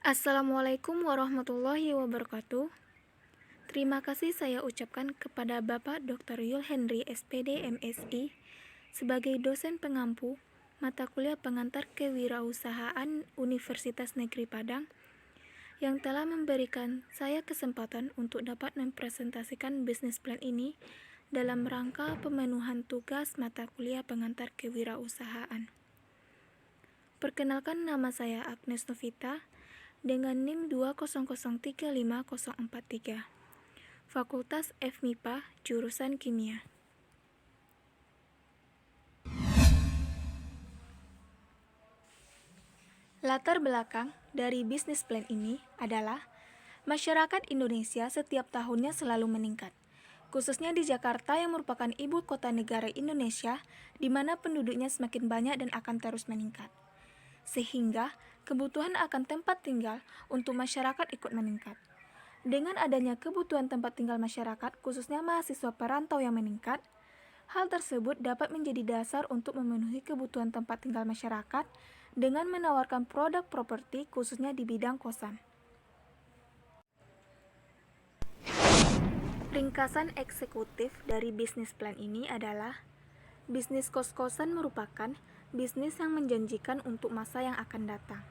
Assalamualaikum warahmatullahi wabarakatuh. Terima kasih saya ucapkan kepada Bapak Dr. Yul Henry SPD MSI sebagai dosen pengampu mata kuliah pengantar kewirausahaan Universitas Negeri Padang yang telah memberikan saya kesempatan untuk dapat mempresentasikan bisnis plan ini dalam rangka pemenuhan tugas mata kuliah pengantar kewirausahaan. Perkenalkan, nama saya Agnes Novita dengan NIM 2003543, Fakultas FMIPA, jurusan Kimia. Latar belakang dari bisnis plan ini adalah masyarakat Indonesia setiap tahunnya selalu meningkat, khususnya di Jakarta yang merupakan ibu kota negara Indonesia, di mana penduduknya semakin banyak dan akan terus meningkat. Sehingga kebutuhan akan tempat tinggal untuk masyarakat ikut meningkat. Dengan adanya kebutuhan tempat tinggal masyarakat, khususnya mahasiswa perantau yang meningkat, hal tersebut dapat menjadi dasar untuk memenuhi kebutuhan tempat tinggal masyarakat dengan menawarkan produk properti khususnya di bidang kosan. Ringkasan eksekutif dari bisnis plan ini adalah bisnis kos-kosan merupakan bisnis yang menjanjikan untuk masa yang akan datang.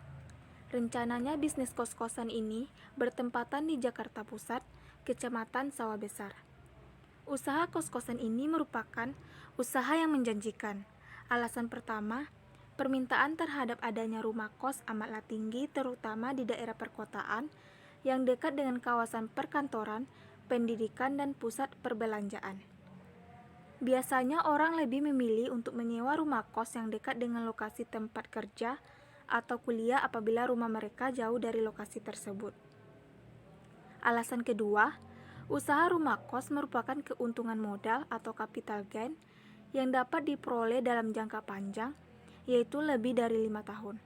Rencananya bisnis kos-kosan ini bertempatan di Jakarta Pusat, Kecamatan Sawah Besar. Usaha kos-kosan ini merupakan usaha yang menjanjikan. Alasan pertama, permintaan terhadap adanya rumah kos amatlah tinggi, terutama di daerah perkotaan yang dekat dengan kawasan perkantoran, pendidikan, dan pusat perbelanjaan. Biasanya orang lebih memilih untuk menyewa rumah kos yang dekat dengan lokasi tempat kerja atau kuliah apabila rumah mereka jauh dari lokasi tersebut. Alasan kedua, usaha rumah kos merupakan keuntungan modal atau capital gain yang dapat diperoleh dalam jangka panjang, yaitu lebih dari 5 tahun.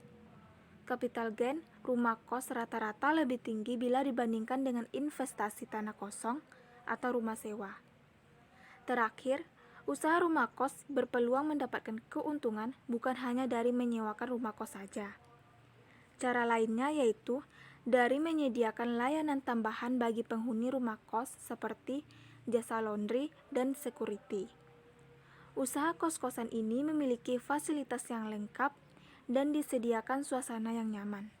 Capital gain rumah kos rata-rata lebih tinggi bila dibandingkan dengan investasi tanah kosong atau rumah sewa. Terakhir, usaha rumah kos berpeluang mendapatkan keuntungan bukan hanya dari menyewakan rumah kos saja. Cara lainnya yaitu dari menyediakan layanan tambahan bagi penghuni rumah kos seperti jasa laundry dan security. Usaha kos-kosan ini memiliki fasilitas yang lengkap dan disediakan suasana yang nyaman.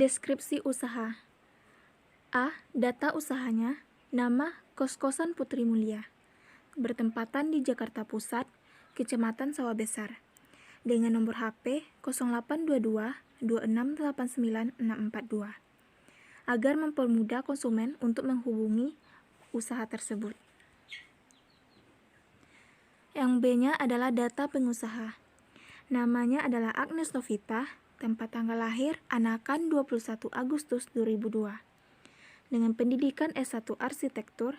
Deskripsi usaha. A. Data usahanya. Nama Kos-Kosan Putri Mulia. Bertempatan di Jakarta Pusat, Kecamatan Sawah Besar. Dengan nomor HP 0822 2689 642. Agar mempermudah konsumen untuk menghubungi usaha tersebut. Yang B-nya adalah data pengusaha. Namanya adalah Agnes Novita, tempat tanggal lahir anakan 21 Agustus 2002. Dengan pendidikan S1 Arsitektur,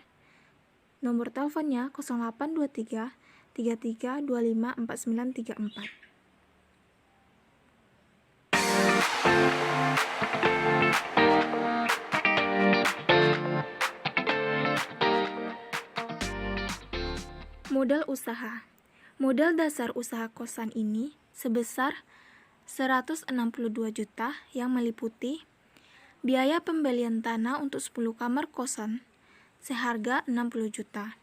nomor teleponnya 0823 33 25 4934. Modal usaha. Modal dasar usaha kosan ini sebesar 162 juta yang meliputi biaya pembelian tanah untuk 10 kamar kosan seharga 60 juta.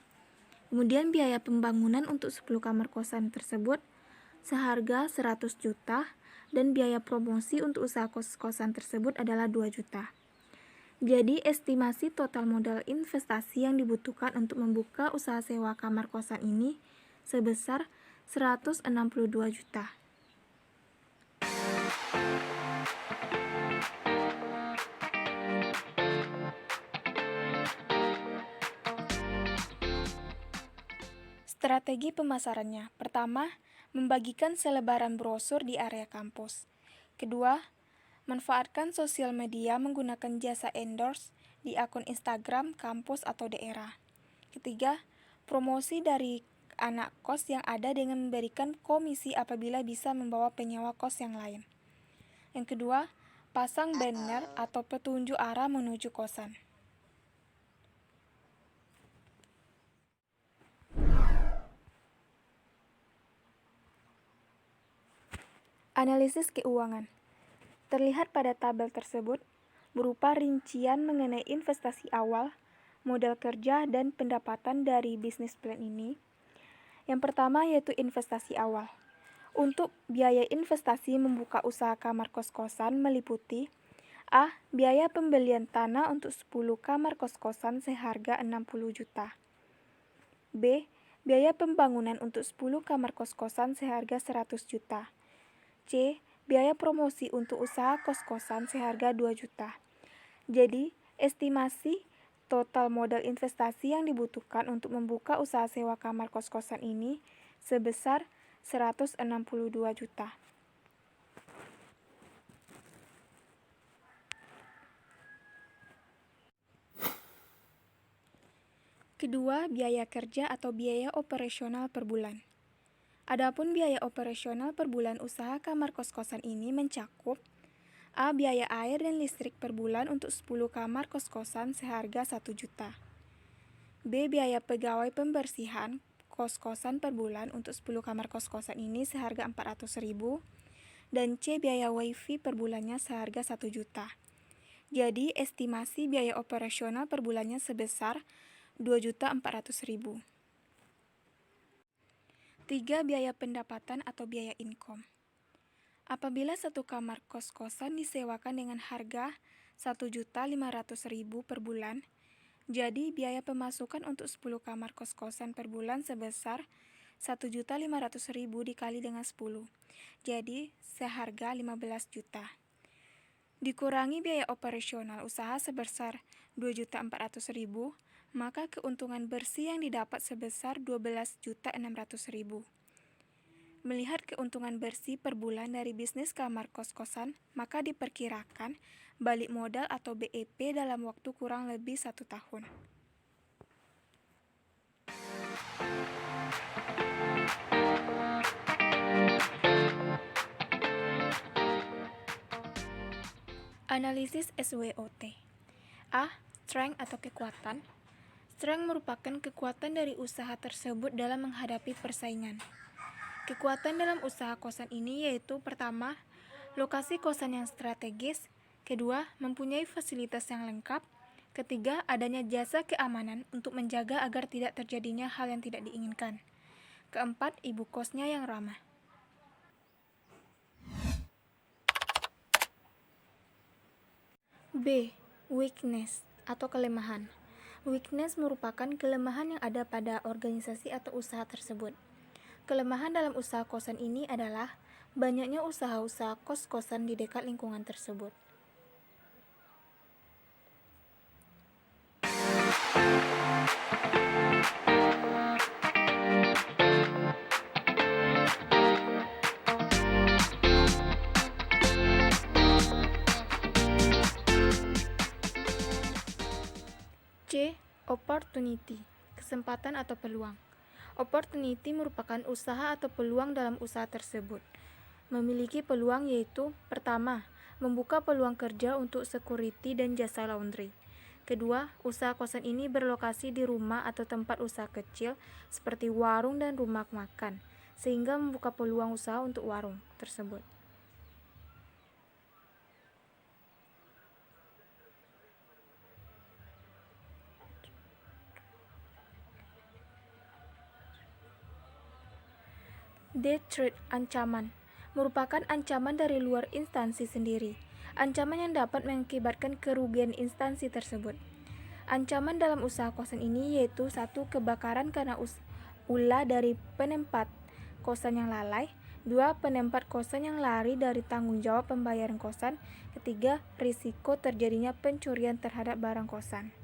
Kemudian biaya pembangunan untuk 10 kamar kosan tersebut seharga 100 juta dan biaya promosi untuk usaha kos-kosan tersebut adalah 2 juta. Jadi estimasi total modal investasi yang dibutuhkan untuk membuka usaha sewa kamar kosan ini sebesar 162 juta. Strategi pemasarannya. Pertama, membagikan selebaran brosur di area kampus. Kedua, manfaatkan sosial media menggunakan jasa endorse di akun Instagram kampus atau daerah. Ketiga, promosi dari anak kos yang ada dengan memberikan komisi apabila bisa membawa penyewa kos yang lain. Yang kedua, pasang banner atau petunjuk arah menuju kosan. Analisis keuangan. Terlihat pada tabel tersebut berupa rincian mengenai investasi awal, modal kerja, dan pendapatan dari bisnis plan ini. Yang pertama yaitu investasi awal. Untuk biaya investasi membuka usaha kamar kos-kosan meliputi A. Biaya pembelian tanah untuk 10 kamar kos-kosan seharga 60 juta. B. Biaya pembangunan untuk 10 kamar kos-kosan seharga 100 juta. C. Biaya promosi untuk usaha kos-kosan seharga 2 juta. Jadi, estimasi total modal investasi yang dibutuhkan untuk membuka usaha sewa kamar kos-kosan ini sebesar 162 juta. Kedua, biaya kerja atau biaya operasional per bulan. Adapun biaya operasional per bulan usaha kamar kos-kosan ini mencakup A. Biaya air dan listrik per bulan untuk 10 kamar kos-kosan seharga 1 juta. B. Biaya pegawai pembersihan kos-kosan per bulan untuk 10 kamar kos-kosan ini seharga 400.000. Dan C. Biaya wifi per bulannya seharga 1 juta. Jadi, estimasi biaya operasional per bulannya sebesar 2.400.000. 3. Biaya pendapatan atau biaya income. Apabila satu kamar kos-kosan disewakan dengan harga 1.500.000 per bulan, jadi biaya pemasukan untuk 10 kamar kos-kosan per bulan sebesar 1.500.000 dikali dengan 10. Jadi, seharga 15 juta. Dikurangi biaya operasional usaha sebesar 2.400.000, maka keuntungan bersih yang didapat sebesar 12.600.000. Melihat keuntungan bersih per bulan dari bisnis kamar kos-kosan, maka diperkirakan balik modal atau BEP dalam waktu kurang lebih 1 tahun. Analisis SWOT. A. Strength atau kekuatan. Strength merupakan kekuatan dari usaha tersebut dalam menghadapi persaingan. Kekuatan dalam usaha kosan ini yaitu pertama, lokasi kosan yang strategis, kedua, mempunyai fasilitas yang lengkap, ketiga, adanya jasa keamanan untuk menjaga agar tidak terjadinya hal yang tidak diinginkan, keempat, ibu kosnya yang ramah. B. Weakness atau kelemahan. Weakness merupakan kelemahan yang ada pada organisasi atau usaha tersebut. Kelemahan dalam usaha kosan ini adalah banyaknya usaha-usaha kos-kosan di dekat lingkungan tersebut. C. Opportunity, kesempatan atau peluang. Opportunity merupakan usaha atau peluang dalam usaha tersebut. Memiliki peluang yaitu, pertama, membuka peluang kerja untuk security dan jasa laundry. Kedua, usaha kosan ini berlokasi di rumah atau tempat usaha kecil seperti warung dan rumah makan, sehingga membuka peluang usaha untuk warung tersebut. D. Threat, ancaman, merupakan ancaman dari luar instansi sendiri. Ancaman yang dapat mengakibatkan kerugian instansi tersebut. Ancaman dalam usaha kosan ini yaitu 1. Kebakaran karena ulah dari penempat kosan yang lalai. 2. Penempat kosan yang lari dari tanggung jawab pembayaran kosan. Ketiga, risiko terjadinya pencurian terhadap barang kosan.